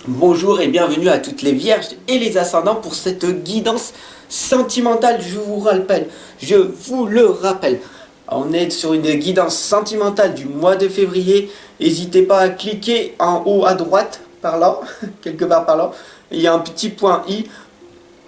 Bonjour et bienvenue à toutes les vierges et les ascendants pour cette guidance sentimentale, je vous le rappelle. On est sur une guidance sentimentale du mois de février. N'hésitez pas à cliquer en haut à droite, par là, quelque part par là. Il y a un petit point I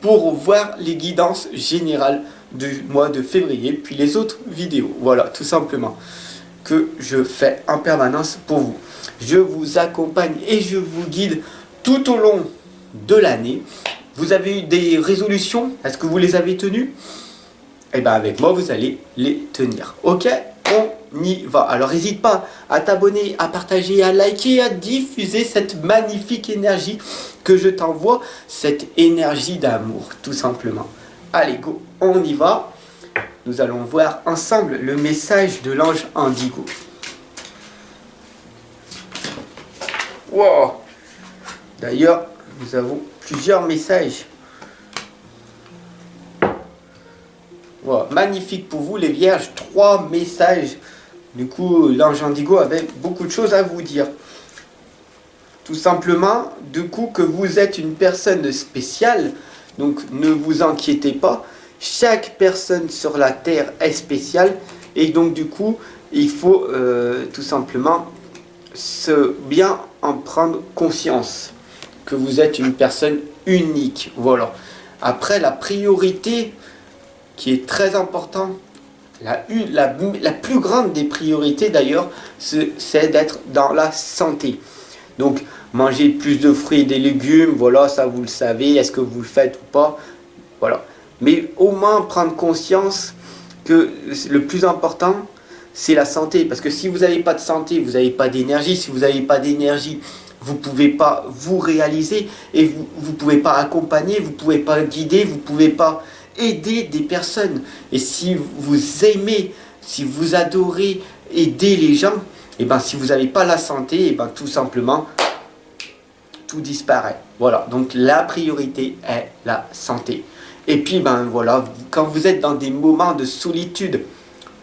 pour voir les guidances générales du mois de février, puis les autres vidéos. Voilà, tout simplement, que je fais en permanence pour vous. Je vous accompagne et je vous guide tout au long de l'année. Vous avez eu des résolutions? Est-ce que vous les avez tenues? Eh bien avec moi, vous allez les tenir. Ok? On y va. Alors n'hésite pas à t'abonner, à partager, à liker, à diffuser cette magnifique énergie que je t'envoie. Cette énergie d'amour, tout simplement. Allez, go, on y va. Nous allons voir ensemble le message de l'ange Indigo. Wow! D'ailleurs, nous avons plusieurs messages. Wow, magnifique pour vous les vierges, 3 messages. Du coup, l'ange Indigo avait beaucoup de choses à vous dire. Tout simplement, du coup, que vous êtes une personne spéciale. Donc, ne vous inquiétez pas. Chaque personne sur la Terre est spéciale. Et donc, du coup, il faut tout simplement bien en prendre conscience. Que vous êtes une personne unique. Voilà. Après, la priorité qui est très importante, la plus grande des priorités d'ailleurs, c'est d'être dans la santé. Donc, manger plus de fruits et des légumes, voilà, ça vous le savez, est-ce que vous le faites ou pas, voilà. Mais au moins prendre conscience que le plus important, c'est la santé. Parce que si vous n'avez pas de santé, vous n'avez pas d'énergie. Si vous n'avez pas d'énergie, vous ne pouvez pas vous réaliser et vous ne pouvez pas accompagner, vous ne pouvez pas guider, vous ne pouvez pas aider des personnes. Et si vous aimez, si vous adorez aider les gens, et ben si vous n'avez pas la santé, et ben tout simplement, tout disparaît. Voilà, donc la priorité est la santé. Et puis ben voilà, quand vous êtes dans des moments de solitude,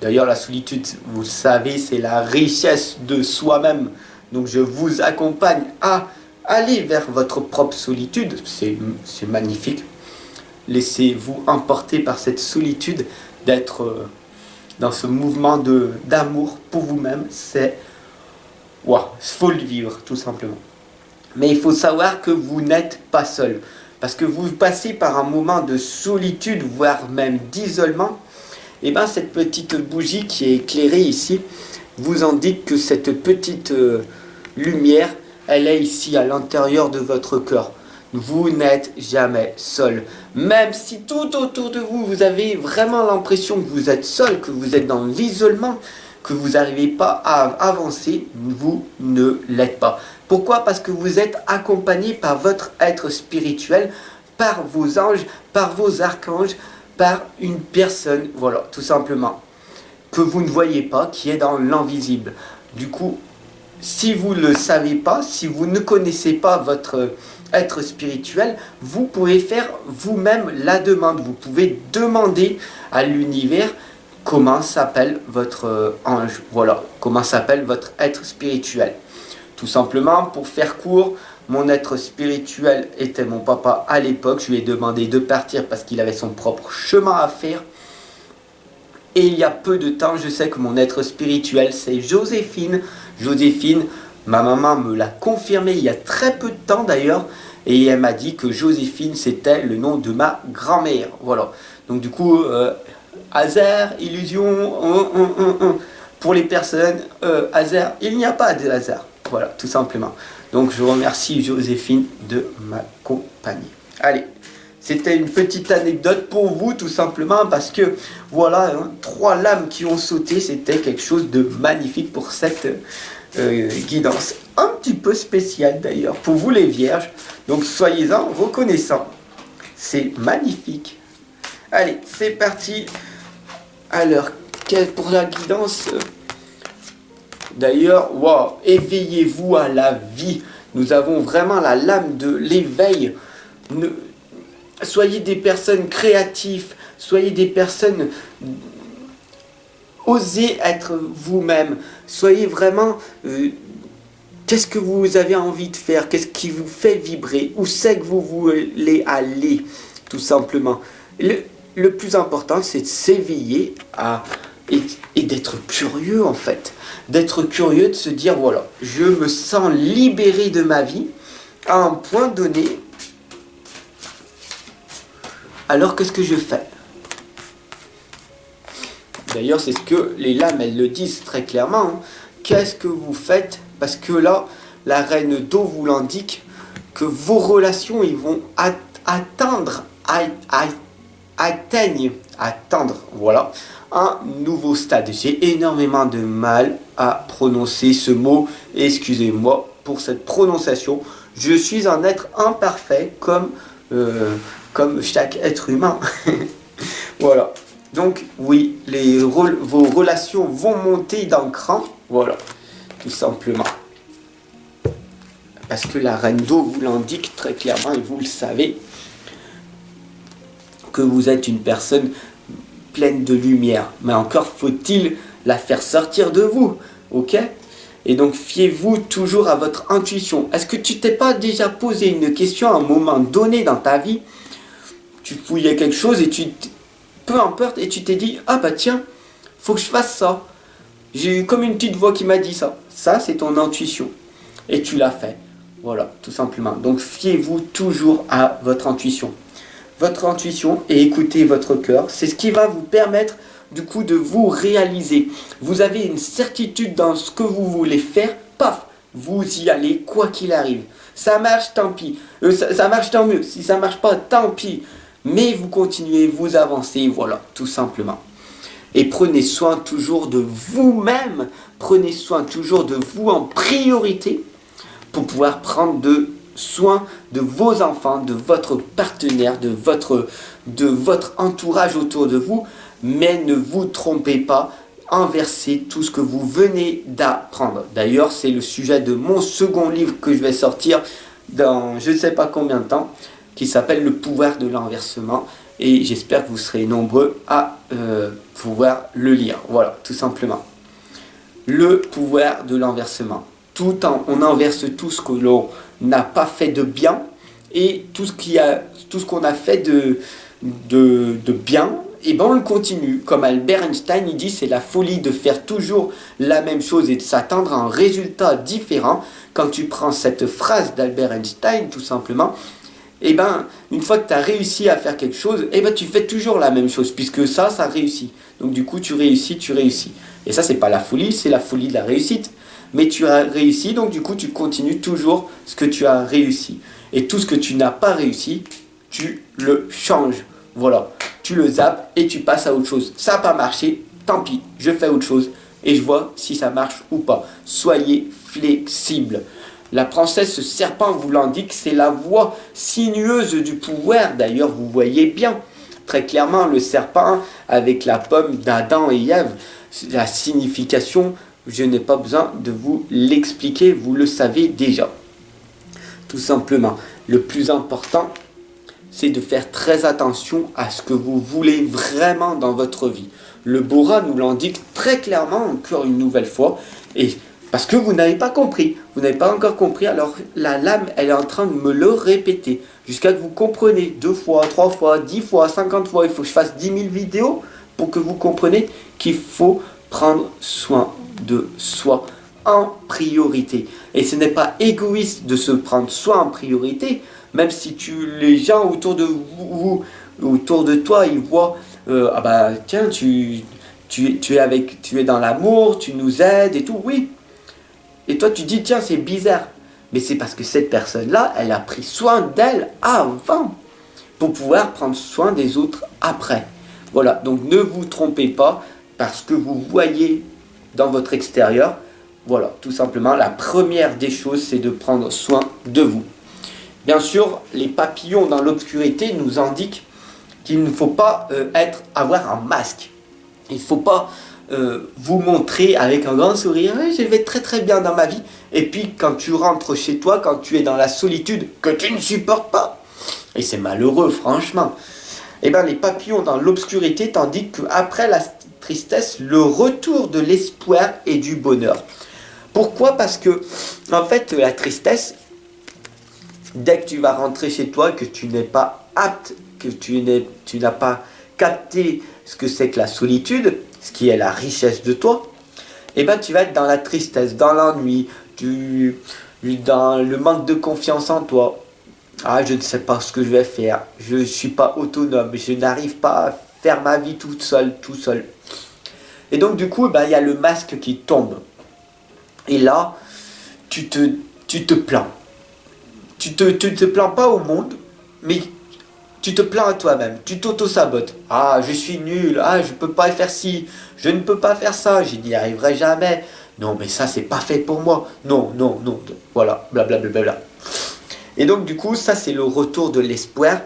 d'ailleurs la solitude, vous le savez, c'est la richesse de soi-même. Donc je vous accompagne à aller vers votre propre solitude. C'est magnifique. Laissez-vous emporter par cette solitude, d'être dans ce mouvement d'amour pour vous-même. C'est... Waouh, il faut le vivre, tout simplement. Mais il faut savoir que vous n'êtes pas seul. Parce que vous passez par un moment de solitude, voire même d'isolement. Et bien cette petite bougie qui est éclairée ici vous indique que cette petite lumière, elle est ici à l'intérieur de votre cœur. Vous n'êtes jamais seul. Même si tout autour de vous, vous avez vraiment l'impression que vous êtes seul, que vous êtes dans l'isolement, que vous n'arrivez pas à avancer, vous ne l'êtes pas. Pourquoi? Parce que vous êtes accompagné par votre être spirituel, par vos anges, par vos archanges, par une personne, voilà, tout simplement, que vous ne voyez pas, qui est dans l'invisible. Du coup, si vous ne le savez pas, si vous ne connaissez pas votre être spirituel, vous pouvez faire vous-même la demande. Vous pouvez demander à l'univers comment s'appelle votre ange. Voilà, comment s'appelle votre être spirituel. Tout simplement, pour faire court, mon être spirituel était mon papa à l'époque. Je lui ai demandé de partir parce qu'il avait son propre chemin à faire. Et il y a peu de temps, je sais que mon être spirituel, c'est Joséphine. Joséphine, ma maman me l'a confirmé il y a très peu de temps d'ailleurs. Et elle m'a dit que Joséphine, c'était le nom de ma grand-mère. Voilà. Donc du coup, hasard, illusion, pour les personnes, hasard, il n'y a pas de hasard. Voilà, tout simplement. Donc je remercie Joséphine de m'accompagner. Allez. C'était une petite anecdote pour vous, tout simplement, parce que, voilà, hein, 3 lames qui ont sauté, c'était quelque chose de magnifique pour cette guidance. Un petit peu spéciale, d'ailleurs, pour vous les vierges. Donc, soyez-en reconnaissants. C'est magnifique. Allez, c'est parti. Alors, pour la guidance... D'ailleurs, wow, éveillez-vous à la vie. Nous avons vraiment la lame de l'éveil. Soyez des personnes créatives, soyez des personnes, osez être vous-même, soyez vraiment Qu'est-ce que vous avez envie de faire? Qu'est-ce qui vous fait vibrer? Où c'est que vous voulez aller? Tout simplement. Le plus important, c'est de s'éveiller et d'être curieux en fait. D'être curieux, de se dire voilà, je me sens libéré de ma vie à un point donné. Alors qu'est-ce que je fais? D'ailleurs, c'est ce que les lames, elles le disent très clairement. Hein. Qu'est-ce que vous faites? Parce que là, la reine d'eau vous l'indique que vos relations, ils vont atteindre, voilà, un nouveau stade. J'ai énormément de mal à prononcer ce mot. Excusez-moi pour cette prononciation. Je suis un être imparfait comme chaque être humain. Voilà. Donc oui, vos relations vont monter d'un cran. Voilà, tout simplement. Parce que la reine d'eau vous l'indique très clairement et vous le savez que vous êtes une personne pleine de lumière. Mais encore faut-il la faire sortir de vous, ok? Et donc fiez-vous toujours à votre intuition. Est-ce que tu t'es pas déjà posé une question à un moment donné dans ta vie? Tu fouillais quelque chose et peu importe, et tu t'es dit, ah bah tiens, faut que je fasse ça. J'ai eu comme une petite voix qui m'a dit ça. Ça, c'est ton intuition. Et tu l'as fait. Voilà, tout simplement. Donc fiez-vous toujours à votre intuition. Votre intuition et écoutez votre cœur. C'est ce qui va vous permettre du coup de vous réaliser. Vous avez une certitude dans ce que vous voulez faire. Paf, vous y allez quoi qu'il arrive. Ça marche, tant pis. Ça marche, tant mieux. Si ça marche pas, tant pis. Mais vous continuez, vous avancez. Voilà, tout simplement. Et prenez soin toujours de vous-même. Prenez soin toujours de vous en priorité pour pouvoir prendre soin de vos enfants, de votre partenaire, de votre entourage autour de vous. Mais ne vous trompez pas, inversez tout ce que vous venez d'apprendre. D'ailleurs, c'est le sujet de mon second livre que je vais sortir dans je ne sais pas combien de temps, qui s'appelle Le pouvoir de l'enversement. Et j'espère que vous serez nombreux à pouvoir le lire. Voilà, tout simplement. Le pouvoir de l'enversement. On inverse tout ce que l'on n'a pas fait de bien et tout ce qu'on a fait de bien, et ben on le continue. Comme Albert Einstein, il dit c'est la folie de faire toujours la même chose et de s'attendre à un résultat différent. Quand tu prends cette phrase d'Albert Einstein, tout simplement, et ben une fois que tu as réussi à faire quelque chose, et ben tu fais toujours la même chose puisque ça réussit. Donc du coup tu réussis. Et ça c'est pas la folie, c'est la folie de la réussite. Mais tu as réussi, donc du coup tu continues toujours ce que tu as réussi. Et tout ce que tu n'as pas réussi, tu le changes. Voilà, tu le zappes et tu passes à autre chose. Ça n'a pas marché, tant pis, je fais autre chose et je vois si ça marche ou pas. Soyez flexible. La princesse serpent vous l'indique, c'est la voie sinueuse du pouvoir. D'ailleurs, vous voyez bien très clairement le serpent avec la pomme d'Adam et Ève. La signification, je n'ai pas besoin de vous l'expliquer, vous le savez déjà. Tout simplement, le plus important, c'est de faire très attention à ce que vous voulez vraiment dans votre vie. Le Bora nous l'indique très clairement, encore une nouvelle fois, et parce que vous n'avez pas compris, vous n'avez pas encore compris, alors la lame, elle est en train de me le répéter, jusqu'à que vous compreniez 2 fois, 3 fois, 10 fois, 50 fois, il faut que je fasse 10 000 vidéos pour que vous compreniez qu'il faut prendre soin de soi en priorité. Et ce n'est pas égoïste de se prendre soin en priorité, même si les gens autour de vous, autour de toi, ils voient, ah bah tiens, tu es dans l'amour, tu nous aides et tout, oui. Et toi tu dis tiens c'est bizarre, mais c'est parce que cette personne-là, elle a pris soin d'elle avant pour pouvoir prendre soin des autres après. Voilà, donc ne vous trompez pas parce que vous voyez dans votre extérieur. Voilà, tout simplement, la première des choses, c'est de prendre soin de vous. Bien sûr, les papillons dans l'obscurité nous indiquent qu'il ne faut pas avoir un masque. Il ne faut pas vous montrer avec un grand sourire, je vais très très bien dans ma vie. Et puis quand tu rentres chez toi, quand tu es dans la solitude que tu ne supportes pas, et c'est malheureux franchement, et bien les papillons dans l'obscurité t'indiquent qu'après la tristesse, le retour de l'espoir et du bonheur. Pourquoi? Parce que, en fait, la tristesse, dès que tu vas rentrer chez toi, que tu n'es pas apte, que tu n'as pas capté ce que c'est que la solitude, ce qui est la richesse de toi, eh ben tu vas être dans la tristesse, dans l'ennui, dans le manque de confiance en toi. Ah, je ne sais pas ce que je vais faire, je ne suis pas autonome, je n'arrive pas à faire ma vie tout seul, tout seul. Et donc du coup, ben, il y a le masque qui tombe. Et là, tu te plains. Tu te plains pas au monde, mais tu te plains à toi-même. Tu t'auto-sabotes. Ah, je suis nul. Ah, je peux pas faire ci. Je ne peux pas faire ça. Je n'y arriverai jamais. Non, mais ça, c'est pas fait pour moi. Non, non, non. Voilà, blablabla. Bla, bla, bla. Et donc, du coup, ça, c'est le retour de l'espoir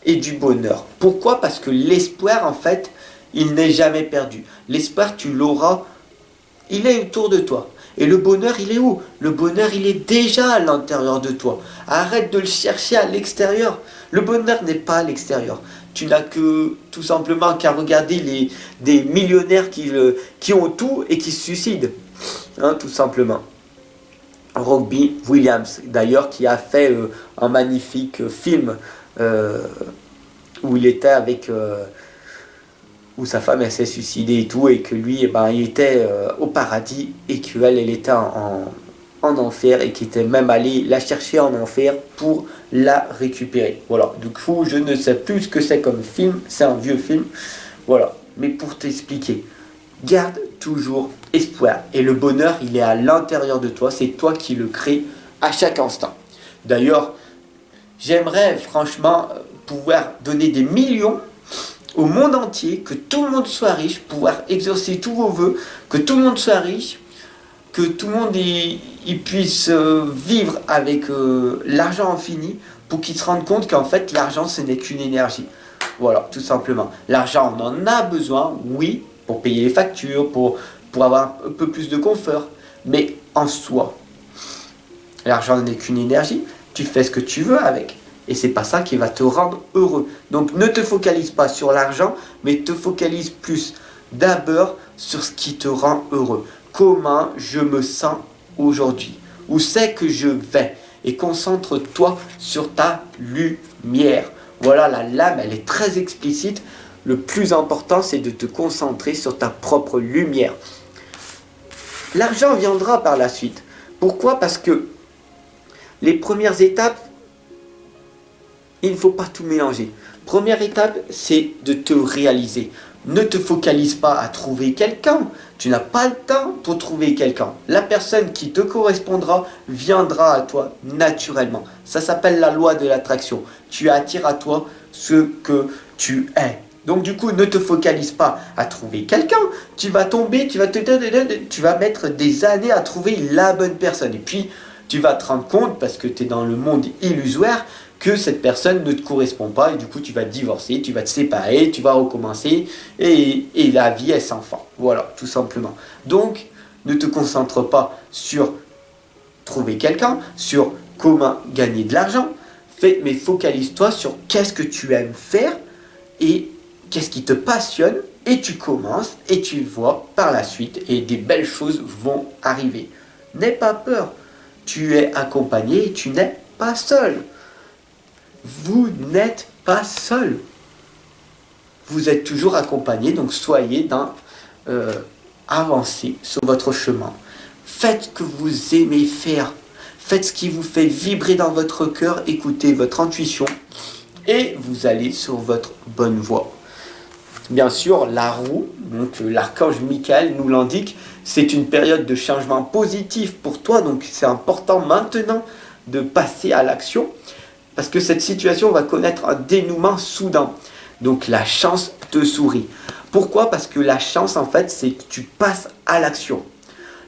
et du bonheur. Pourquoi? Parce que l'espoir, en fait, il n'est jamais perdu. L'espoir, tu l'auras. Il est autour de toi. Et le bonheur, il est où? Le bonheur, il est déjà à l'intérieur de toi. Arrête de le chercher à l'extérieur. Le bonheur n'est pas à l'extérieur. Tu n'as que tout simplement qu'à regarder des millionnaires qui ont tout et qui se suicident. Hein, tout simplement. Robbie Williams, d'ailleurs, qui a fait un magnifique film où il était avec... où sa femme elle s'est suicidée et tout, et que lui, eh ben, il était au paradis, et qu'elle, elle était en enfer, et qu'il était même allé la chercher en enfer pour la récupérer. Voilà, du coup, je ne sais plus ce que c'est comme film, c'est un vieux film, voilà. Mais pour t'expliquer, garde toujours espoir, et le bonheur, il est à l'intérieur de toi, c'est toi qui le crée à chaque instant. D'ailleurs, j'aimerais franchement pouvoir donner des millions au monde entier, que tout le monde soit riche, pouvoir exaucer tous vos vœux, que tout le monde soit riche, que tout le monde il puisse vivre avec l'argent infini, pour qu'ils se rendent compte qu'en fait l'argent ce n'est qu'une énergie. Voilà, tout simplement. L'argent, on en a besoin, oui, pour payer les factures, pour avoir un peu plus de confort, mais en soi, l'argent n'est qu'une énergie, tu fais ce que tu veux avec. Et c'est pas ça qui va te rendre heureux. Donc ne te focalise pas sur l'argent, mais te focalise plus d'abord sur ce qui te rend heureux. Comment je me sens aujourd'hui? Où c'est que je vais? Et concentre-toi sur ta lumière. Voilà, la lame, elle est très explicite. Le plus important, c'est de te concentrer sur ta propre lumière. L'argent viendra par la suite. Pourquoi? Parce que les premières étapes, il ne faut pas tout mélanger. Première étape, c'est de te réaliser. Ne te focalise pas à trouver quelqu'un. Tu n'as pas le temps pour trouver quelqu'un. La personne qui te correspondra viendra à toi naturellement. Ça s'appelle la loi de l'attraction. Tu attires à toi ce que tu es. Donc du coup, ne te focalise pas à trouver quelqu'un. Tu vas tomber, tu vas mettre des années à trouver la bonne personne. Et puis, tu vas te rendre compte, parce que tu es dans le monde illusoire, que cette personne ne te correspond pas, et du coup tu vas te divorcer, tu vas te séparer, tu vas recommencer, et la vie est sans fin. Voilà, tout simplement. Donc, ne te concentre pas sur trouver quelqu'un, sur comment gagner de l'argent, mais focalise-toi sur qu'est-ce que tu aimes faire, et qu'est-ce qui te passionne, et tu commences, et tu vois par la suite, et des belles choses vont arriver. N'aie pas peur, tu es accompagné, tu n'es pas seul. Vous n'êtes pas seul. Vous êtes toujours accompagné, donc soyez dans avancez sur votre chemin. Faites ce que vous aimez faire. Faites ce qui vous fait vibrer dans votre cœur, écoutez votre intuition et vous allez sur votre bonne voie. Bien sûr, la roue, donc l'archange Michael nous l'indique, c'est une période de changement positif pour toi, donc c'est important maintenant de passer à l'action. Parce que cette situation va connaître un dénouement soudain. Donc la chance te sourit. Pourquoi? Parce que la chance, en fait, c'est que tu passes à l'action.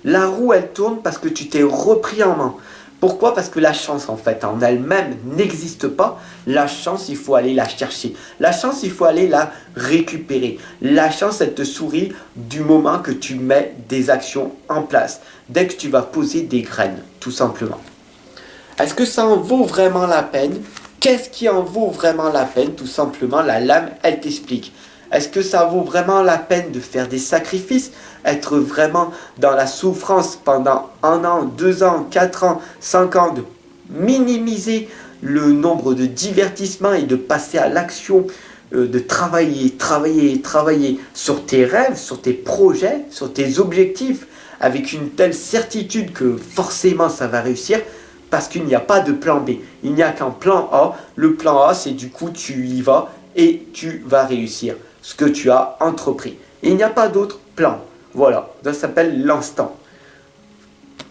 La roue, elle tourne parce que tu t'es repris en main. Pourquoi? Parce que la chance, en fait, en elle-même n'existe pas. La chance, il faut aller la chercher. La chance, il faut aller la récupérer. La chance, elle te sourit du moment que tu mets des actions en place. Dès que tu vas poser des graines, tout simplement. Est-ce que ça en vaut vraiment la peine? Qu'est-ce qui en vaut vraiment la peine? Tout simplement, la lame, elle t'explique. Est-ce que ça vaut vraiment la peine de faire des sacrifices, être vraiment dans la souffrance pendant 1 an, 2 ans, 4 ans, 5 ans, de minimiser le nombre de divertissements et de passer à l'action, de travailler sur tes rêves, sur tes projets, sur tes objectifs, avec une telle certitude que forcément ça va réussir, parce qu'il n'y a pas de plan B. Il n'y a qu'un plan A. Le plan A, c'est du coup tu y vas et tu vas réussir ce que tu as entrepris. Et il n'y a pas d'autre plan. Voilà, ça s'appelle l'instant.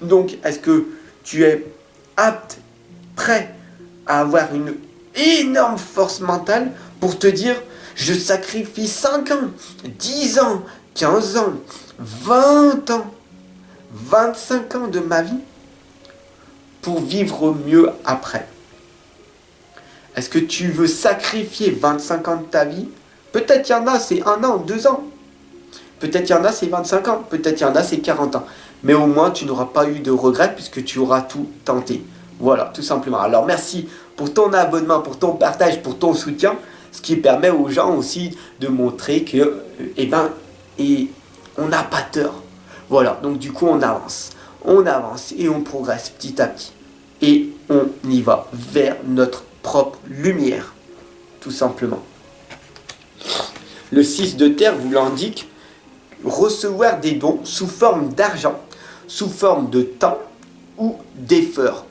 Donc, est-ce que tu es apte, prêt à avoir une énorme force mentale pour te dire, je sacrifie 5 ans, 10 ans, 15 ans, 20 ans, 25 ans de ma vie pour vivre mieux après? Est-ce que tu veux sacrifier 25 ans de ta vie? Peut-être il y en a, c'est 1 an, 2 ans. Peut-être il y en a, c'est 25 ans. Peut-être il y en a, c'est 40 ans. Mais au moins, tu n'auras pas eu de regrets puisque tu auras tout tenté. Voilà, tout simplement. Alors, merci pour ton abonnement, pour ton partage, pour ton soutien. Ce qui permet aux gens aussi de montrer que, on n'a pas tort. Voilà, donc du coup, on avance. On avance et on progresse petit à petit. Et on y va vers notre propre lumière, tout simplement. Le 6 de terre vous l'indique, recevoir des dons sous forme d'argent, sous forme de temps ou d'effort.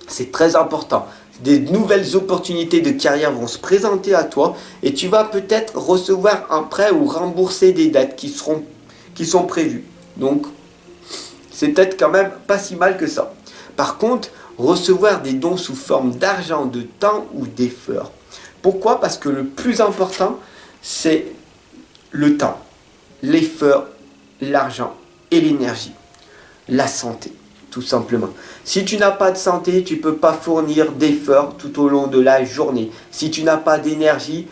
C'est très important. Des nouvelles opportunités de carrière vont se présenter à toi et tu vas peut-être recevoir un prêt ou rembourser des dettes qui sont prévues. Donc, c'est peut-être quand même pas si mal que ça. Par contre, recevoir des dons sous forme d'argent, de temps ou d'effort. Pourquoi? Parce que le plus important, c'est le temps, l'effort, l'argent et l'énergie. La santé, tout simplement. Si tu n'as pas de santé, tu ne peux pas fournir d'efforts tout au long de la journée. Si tu n'as pas d'énergie,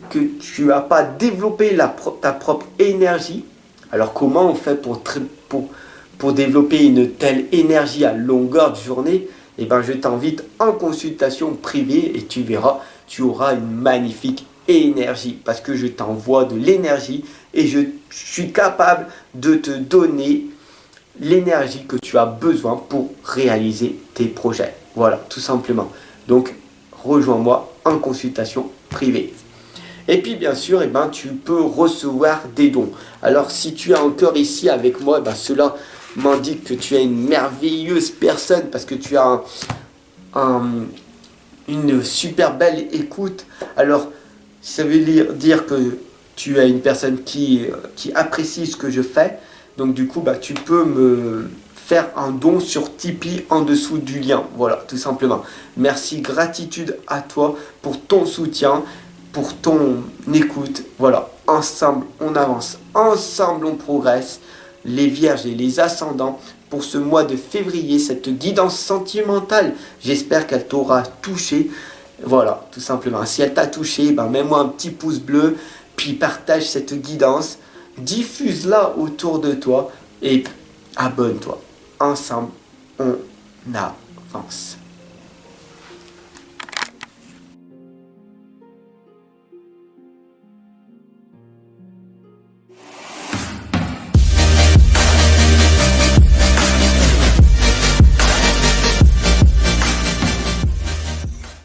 que tu n'as pas développé ta propre énergie, alors comment on fait pour développer une telle énergie à longueur de journée? Eh bien, je t'invite en consultation privée et tu verras, tu auras une magnifique énergie parce que je t'envoie de l'énergie et je suis capable de te donner l'énergie que tu as besoin pour réaliser tes projets. Voilà, tout simplement. Donc, rejoins-moi en consultation privée. Et puis, bien sûr, tu peux recevoir des dons. Alors, si tu es encore ici avec moi, cela m'indique que tu es une merveilleuse personne parce que tu as une super belle écoute. Alors, ça veut dire que tu es une personne qui apprécie ce que je fais. Donc du coup, tu peux me faire un don sur Tipeee en dessous du lien. Voilà, tout simplement. Merci, gratitude à toi pour ton soutien, pour ton écoute. Voilà, ensemble, on avance. Ensemble, on progresse. Les vierges et les ascendants, pour ce mois de février, cette guidance sentimentale, j'espère qu'elle t'aura touché. Voilà, tout simplement. Si elle t'a touché, mets-moi un petit pouce bleu, puis partage cette guidance, diffuse-la autour de toi et abonne-toi. Ensemble, on avance.